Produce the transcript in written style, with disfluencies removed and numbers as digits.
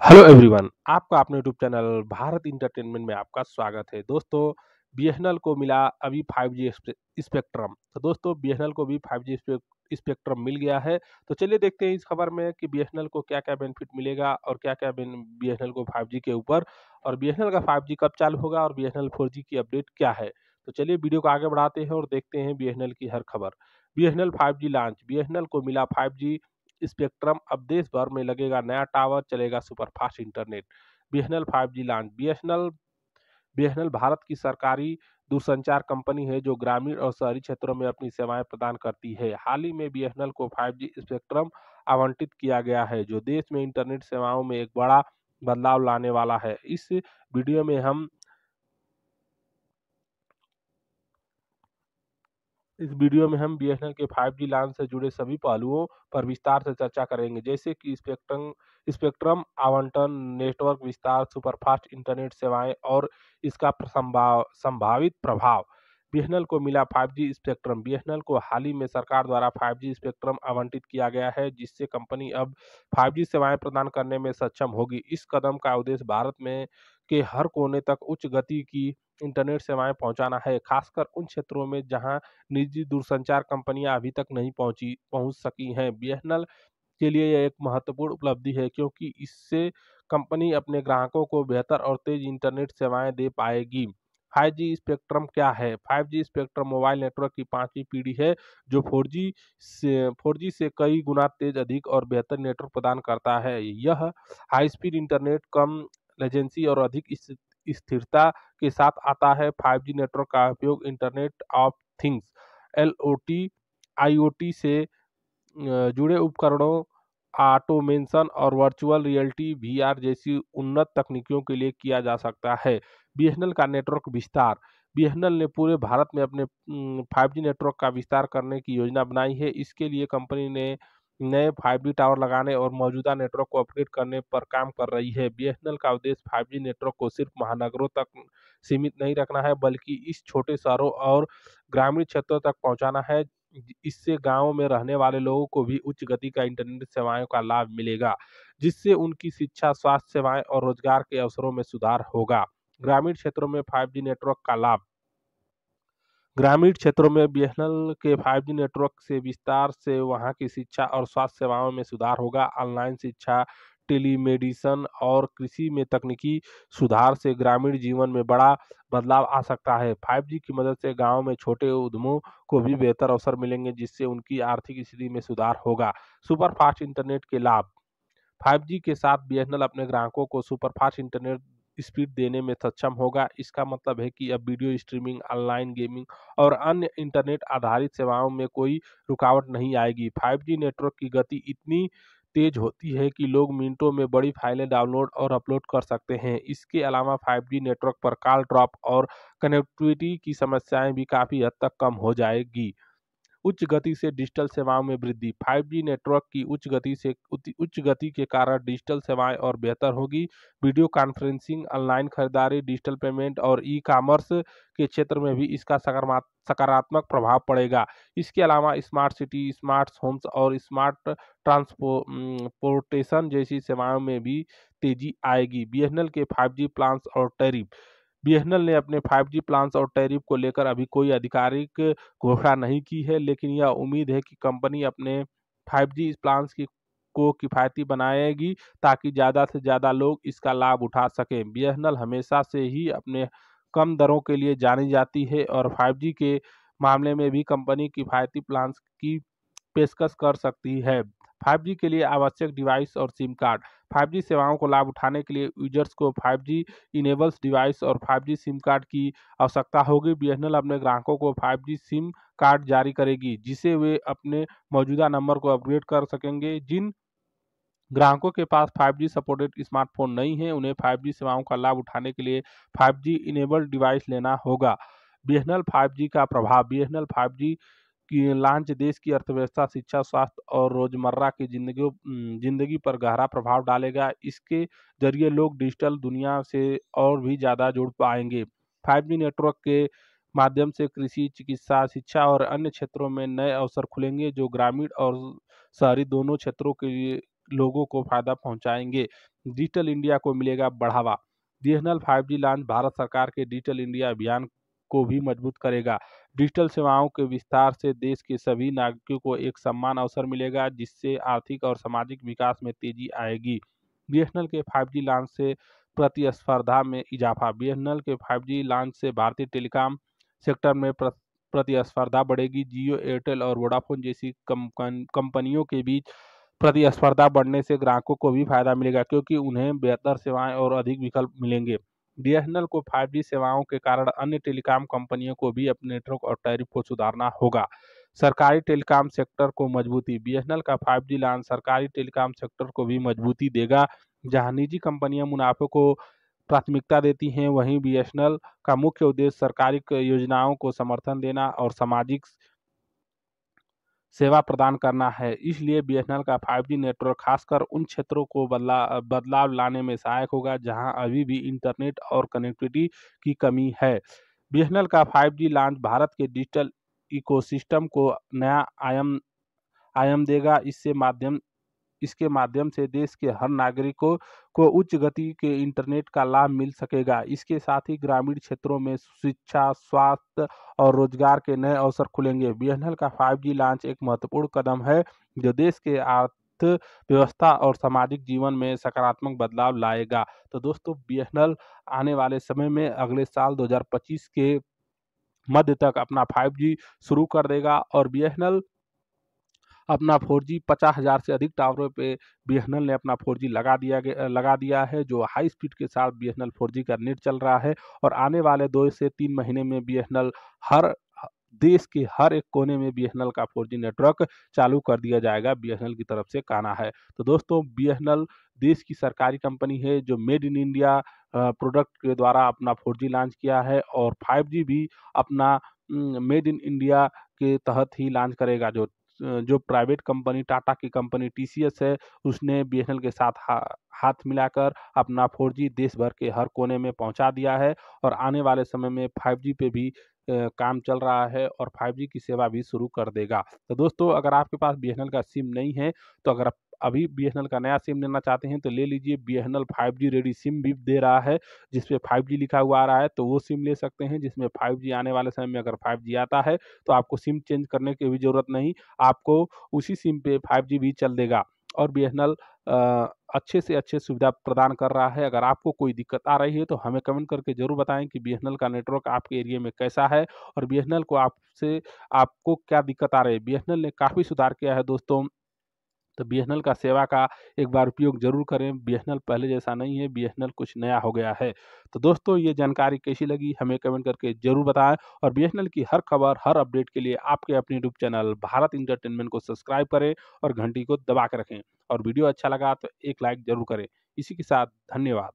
Hello everyone, आपका अपने YouTube channel Bharat entertainment में आपका स्वागत है। दोस्तों, बीएसएनएल को मिला अभी 5G स्पेक्ट्रम। तो दोस्तों, बीएसएनएल को भी 5G स्पेक्ट्रम मिल गया है। तो चलिए देखते हैं इस खबर में कि बीएसएनएल को क्या-क्या बेनिफिट मिलेगा और क्या-क्या बीएसएनएल को 5G के ऊपर और बीएसएनएल का 5G कब चालू होगा और बीएसएनएल 4G की अपडेट क्या है। तो चलिए वीडियो को आगे बढ़ाते हैं और देखते हैं बीएसएनएल की हर खबर। बीएसएनएल 5G लॉन्च, बीएसएनएल को मिला 5G स्पेक्ट्रम, अब देश भर में लगेगा नया टावर, चलेगा superfast internet. BSNL 5G launch, BSNL BSNL Bharat की सरकारी दूरसंचार कंपनी है जो ग्रामीण और शहरी क्षेत्रों में अपनी सेवाएं प्रदान करती है। हाल ही में बीएसएनएल को 5G स्पेक्ट्रम आवंटित किया गया है जो देश में इंटरनेट सेवाओं में एक बड़ा बदलाव लाने वाला है। वीडियो में हम इस वीडियो में हम बीएसएनएल के 5G लॉन्च से जुड़े सभी पहलुओं पर विस्तार से चर्चा करेंगे, जैसे कि स्पेक्ट्रम आवंटन, नेटवर्क विस्तार, सुपरफास्ट इंटरनेट सेवाएं और इसका संभावित प्रभाव। बीएसएनएल को मिला 5G स्पेक्ट्रम, बीएसएनएल को हाल ही में सरकार द्वारा 5G स्पेक्ट्रम आवंटित किया गया है, जिससे कंपनी अब 5G सेवाएं प्रदान करने में सक्षम होगी। इस कदम का उद्देश्य भारत में के हर कोने तक उच्च गति की इंटरनेट सेवाएं पहुंचाना है, खासकर उन क्षेत्रों में जहां निजी दूरसंचार कंपनियां अभी तक नहीं पहुंच सकी हैं। बीएसएनएल के लिए यह एक महत्वपूर्ण उपलब्धि है क्योंकि इससे कंपनी अपने ग्राहकों को बेहतर और तेज इंटरनेट सेवाएं दे पाएगी। 5G स्पेक्ट्रम क्या है? 5G स्पेक्ट्रम मोबाइल नेटवर्क की पांचवी पीढ़ी है जो 4G से कई गुना तेज, अधिक और बेहतर नेटवर्क प्रदान करता है। यह हाई स्पीड इंटरनेट, कम लेटेंसी और अधिक स्थिरता के साथ आता है। 5G नेटवर्क का उपयोग internet of things LOT IoT से जुड़े उपकरणों, ऑटोमेशन और वर्चुअल रियलिटी वीआर जैसी उन्नत तकनीकों के लिए किया जा सकता है। बीएसएनएल का नेटवर्क विस्तार, बीएसएनएल ने पूरे भारत में अपने 5G नेटवर्क का विस्तार करने की योजना बनाई है। इसके लिए कंपनी ने नए 5G टावर लगाने और मौजूदा नेटवर्क को अपग्रेड करने पर काम कर रही है। बीएसएनएल का उद्देश्य 5G नेटवर्क को सिर्फ महानगरों तक सीमित नहीं रखना है, बल्कि इस छोटे शहरों और ग्रामीण क्षेत्रों तक पहुंचाना है। इससे गांवों में रहने वाले लोगों को भी उच्च गति का इंटरनेट सेवाओं का लाभ मिलेगा, जिससे उनकी शिक्षा, स्वास्थ्य सेवाएं और रोजगार के अवसरों में सुधार होगा। ग्रामीण क्षेत्रों में 5G नेटवर्क का लाभ, ग्रामीण क्षेत्रों में बीएसएनएल के 5G नेटवर्क से विस्तार से वहां की शिक्षा और स्वास्थ्य सेवाओं में सुधार होगा। ऑनलाइन शिक्षा, टेलीमेडिसिन और कृषि में तकनीकी सुधार से ग्रामीण जीवन में बड़ा बदलाव आ सकता है। 5G की मदद से गांव में छोटे उद्यमों को भी बेहतर अवसर मिलेंगे, जिससे उनकी आर्थिक स्थिति में सुधार होगा। सुपर फास्ट इंटरनेट के लाभ, 5G के साथ बीएसएनएल अपने ग्राहकों को सुपरफास्ट इंटरनेट स्पीड देने में सक्षम होगा। इसका मतलब है कि अब वीडियो स्ट्रीमिंग, ऑनलाइन गेमिंग और अन्य इंटरनेट आधारित सेवाओं में कोई रुकावट नहीं आएगी। 5G नेटवर्क की गति इतनी तेज होती है कि लोग मिनटों में बड़ी फाइलें डाउनलोड और अपलोड कर सकते हैं। इसके अलावा 5G नेटवर्क पर कॉल ड्रॉप और कनेक्टिविटी की समस्याएं भी काफ़ी हद तक कम हो जाएगी। उच्च गति से डिजिटल सेवाओं में वृद्धि, 5G नेटवर्क की उच्च गति के कारण डिजिटल सेवाएं और बेहतर होगी। वीडियो कॉन्फ्रेंसिंग, ऑनलाइन खरीदारी, डिजिटल पेमेंट और ई-कॉमर्स के क्षेत्र में भी इसका सकारात्मक प्रभाव पड़ेगा। इसके अलावा स्मार्ट सिटी, स्मार्ट होम्स और स्मार्ट ट्रांसपोर्टेशन जैसी सेवाओं में भी तेजी आएगी। बीएसएनएल के 5G प्लान्स और टैरिफ, बीएसएनएल ने अपने 5G प्लान्स और टैरिफ को लेकर अभी कोई आधिकारिक घोषणा नहीं की है, लेकिन यह उम्मीद है कि कंपनी अपने 5G प्लान्स को किफ़ायती बनाएगी ताकि ज़्यादा से ज़्यादा लोग इसका लाभ उठा सकें। बीएसएनएल हमेशा से ही अपने कम दरों के लिए जानी जाती है और 5G के मामले में भी कंपनी किफ़ायती प्लान्स की पेशकश कर सकती है। 5G के लिए आवश्यक डिवाइस और सिम कार्ड, 5G सेवाओं को लाभ उठाने के लिए यूजर्स को 5G इनेबल्स डिवाइस और 5G सिम कार्ड की आवश्यकता होगी। बीएसएनएल अपने ग्राहकों को 5G सिम कार्ड जारी करेगी, जिसे वे अपने मौजूदा नंबर को अपग्रेड कर सकेंगे। जिन ग्राहकों के पास 5G सपोर्टेड स्मार्टफोन नहीं है, उन्हें 5G सेवाओं का लाभ उठाने के लिए 5G इनेबल्ड डिवाइस लेना होगा। बीएसएनएल 5G का प्रभाव, बीएसएनएल 5G की लॉन्च देश की अर्थव्यवस्था, शिक्षा, स्वास्थ्य और रोजमर्रा की जिंदगी पर गहरा प्रभाव डालेगा। इसके जरिए लोग डिजिटल दुनिया से और भी ज़्यादा जुड़ पाएंगे। 5G नेटवर्क के माध्यम से कृषि, चिकित्सा, शिक्षा और अन्य क्षेत्रों में नए अवसर खुलेंगे, जो ग्रामीण और शहरी दोनों क्षेत्रों के लिए लोगों को फायदा पहुंचाएंगे। डिजिटल इंडिया को मिलेगा बढ़ावा। बीएसएनएल 5G लॉन्च भारत सरकार के डिजिटल इंडिया अभियान को भी मजबूत करेगा। डिजिटल सेवाओं के विस्तार से देश के सभी नागरिकों को एक समान अवसर मिलेगा, जिससे आर्थिक और सामाजिक विकास में तेजी आएगी। बीएसएनएल के 5G लॉन्च से प्रतिस्पर्धा में इजाफा। बीएसएनएल के 5G लॉन्च से भारतीय टेलीकॉम सेक्टर में प्रतिस्पर्धा बढ़ेगी। जियो, एयरटेल और वोडाफोन जैसी कंपनियों के बीच प्रतिस्पर्धा बढ़ने से ग्राहकों को भी फायदा मिलेगा, क्योंकि उन्हें बेहतर सेवाएं और अधिक विकल्प मिलेंगे। बीएसएनएल को 5G सेवाओं के कारण अन्य टेलीकॉम कंपनियों को भी अपने नेटवर्क और टैरिफ को सुधारना होगा। सरकारी टेलीकॉम सेक्टर को मजबूती। बीएसएनएल का 5G लॉन्च सरकारी टेलीकॉम सेक्टर को भी मजबूती देगा। जहां निजी कंपनियां मुनाफे को प्राथमिकता देती हैं, वहीं बीएसएनएल का मुख्य उद्देश्य सरकारी योजनाओं को समर्थन देना और सामाजिक सेवा प्रदान करना है। इसलिए बीएसएनएल का 5G नेटवर्क खासकर उन क्षेत्रों को बदलाव लाने में सहायक होगा जहां अभी भी इंटरनेट और कनेक्टिविटी की कमी है। बीएसएनएल का 5G लॉन्च भारत के डिजिटल इकोसिस्टम को नया आयाम देगा। इसके माध्यम से देश के हर नागरिकों को उच्च गति के इंटरनेट का लाभ मिल सकेगा। इसके साथ ही ग्रामीण क्षेत्रों में शिक्षा, स्वास्थ्य और रोजगार के नए अवसर खुलेंगे। बीएसएनएल का 5G लॉन्च एक महत्वपूर्ण कदम है जो देश के अर्थव्यवस्था और सामाजिक जीवन में सकारात्मक बदलाव लाएगा। तो दोस्तों, बीएसएनएल आने वाले समय में अगले साल 2025 के मध्य तक अपना 5G शुरू कर देगा और बीएसएनएल अपना 4G 50,000 से अधिक टावरों पे बीएसएनएल ने अपना 4G लगा दिया है, जो हाई स्पीड के साथ बीएसएनएल 4G का नेट चल रहा है। और आने वाले 2 से 3 महीने में बीएसएनएल देश के हर एक कोने में बीएसएनएल का 4G नेटवर्क चालू कर दिया जाएगा, बीएसएनएल की तरफ से कहना है। तो दोस्तों, बीएसएनएल देश की सरकारी कंपनी है जो मेड इन इंडिया प्रोडक्ट के द्वारा अपना 4G लॉन्च किया है और 5G भी अपना मेड इन इंडिया के तहत ही लॉन्च करेगा। जो प्राइवेट कंपनी टाटा की कंपनी टीसीएस है, उसने बीएसएनएल के साथ हाथ मिलाकर अपना 4G देश भर के हर कोने में पहुंचा दिया है और आने वाले समय में 5G पे भी काम चल रहा है और 5G की सेवा भी शुरू कर देगा। तो दोस्तों, अगर आपके पास बीएसएनएल का सिम नहीं है, तो अगर आप अभी बीएसएनएल का नया सिम लेना चाहते हैं तो ले लीजिए। बीएसएनएल 5G रेडी सिम भी दे रहा है, जिसपे 5G लिखा हुआ आ रहा है, तो वो सिम ले सकते हैं जिसमें 5G आने वाले समय में अगर 5G आता है तो आपको सिम चेंज करने की भी जरूरत नहीं, आपको उसी सिम पे 5G भी चल देगा। और बीएसएनएल अच्छे से अच्छे सुविधा प्रदान कर रहा है। अगर आपको कोई दिक्कत आ रही है तो हमें कमेंट करके जरूर बताएं कि बीएसएनएल का नेटवर्क आपके एरिया में कैसा है और बीएसएनएल को आपको क्या दिक्कत आ रही है। बीएसएनएल ने काफ़ी सुधार किया है दोस्तों, तो बीएसएनएल का सेवा का एक बार उपयोग जरूर करें। बीएसएनएल पहले जैसा नहीं है, बीएसएनएल कुछ नया हो गया है। तो दोस्तों, ये जानकारी कैसी लगी हमें कमेंट करके जरूर बताएं और बीएसएनएल की हर खबर, हर अपडेट के लिए आपके अपने यूट्यूब चैनल भारत इंटरटेनमेंट को सब्सक्राइब करें और घंटी को दबा के रखें। और वीडियो अच्छा लगा तो एक लाइक जरूर करें। इसी के साथ धन्यवाद।